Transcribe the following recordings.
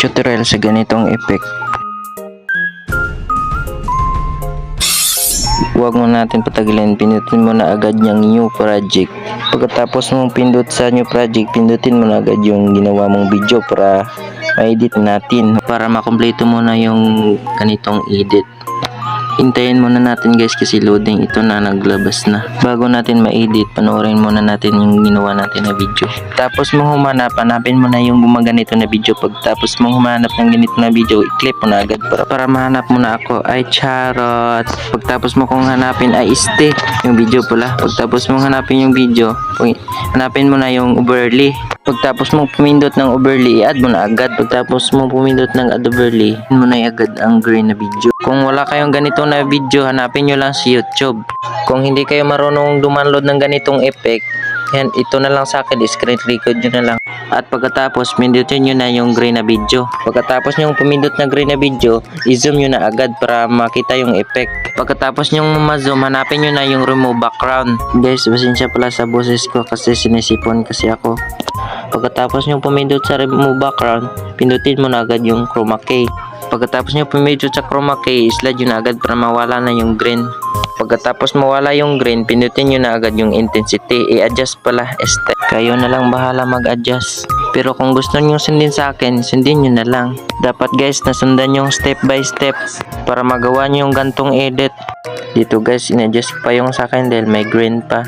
tutorial sa ganitong effect. Huwag mo natin patagilin, pindutin mo na agad yung new project. Pagkatapos mong pindot sa new project, pindutin mo na agad yung ginawa mong video para ma-edit natin, para makumpleto mo na yung ganitong edit. Hintayin muna natin guys kasi loading ito na, naglabas na. Bago natin ma-edit, panoorin muna natin yung ginawa natin na video. Tapos mong humanap, hanapin mo na yung gumaganito na video. Pagtapos mong humanap ng ganito na video, i-click mo na agad para mahanap mo na ako. Ay charot. Pagtapos mo kong hanapin ay este yung video pala. Pagtapos mong hanapin yung video, hanapin mo na yung overlay. Pagtapos mong pumindot ng overlay, i-add mo na agad. Pagtapos mong pumindot ng add overlay, mo na agad ang green na video. Kung wala kayong ganito na video, hanapin nyo lang sa YouTube. Kung hindi kayo marunong dumanload ng ganitong effect, yan, ito na lang sa akin, screen record nyo na lang. At pagkatapos, pindutin nyo na yung green na video. Pagkatapos nyo pumindot na green na video, i-zoom nyo na agad para makita yung effect. Pagkatapos nyo ma-zoom, hanapin nyo na yung remove background. Guys, pasensya pala sa boses ko kasi sinisipon kasi ako. Pagkatapos nyo pumindot sa remove background, pindutin mo na agad yung chroma key. Pagkatapos nyo pumindot sa chroma key, slide nyo na agad para mawala na yung green. Pagkatapos mawala yung green, pindutin nyo na agad yung intensity. I-adjust pala step. Kayo na lang bahala mag-adjust. Pero kung gusto nyo sundin sa akin, sundin nyo na lang. Dapat guys, nasundan yung step by step para magawa nyo yung gantong edit. Dito guys, in-adjust pa yung sa akin dahil may green pa.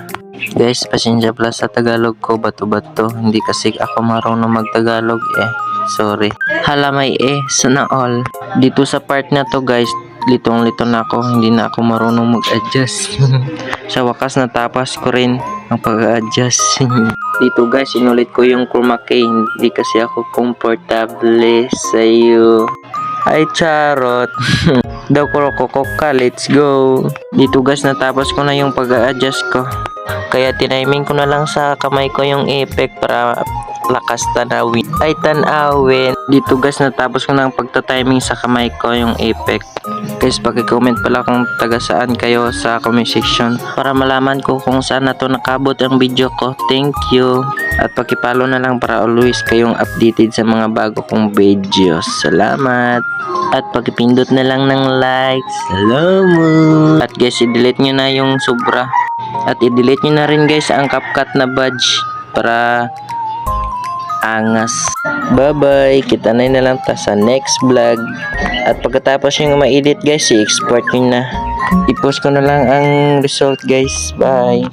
Guys, pasensya pala sa Tagalog ko, bato-bato. Hindi kasi ako marunong mag-Tagalog Sorry. Hala may sana all. Dito sa part na to guys, litong-lito na ako. Hindi na ako marunong mag-adjust. Sa wakas natapos ko rin ang pag-adjust. Dito guys, inulit ko yung chroma key. Hindi kasi ako komportable sa'yo. Ay charot. Daw ko ka, let's go. Dito guys, natapos ko na yung pag-adjust ko. Kaya tiniming ko na lang sa kamay ko yung effect para lakas tanawin. Ay tanawin. Dito guys, natapos ko na ang pagta-timing sa kamay ko yung effect. Guys, paki-comment pala kung taga saan kayo sa comment section para malaman ko kung saan na to nakabot ang video ko. Thank you. At paki-follow na lang para always kayong updated sa mga bago kong videos. Salamat. At paki-pindot na lang ng like. Salamat. At guys, i-delete nyo na yung sobra. At i-delete nyo na rin guys ang CapCut na badge para angas. Bye bye. Kita na lang ta sa next vlog. At pagkatapos yung ma-edit guys, i-export nyo na. I-post ko na lang ang result guys. Bye.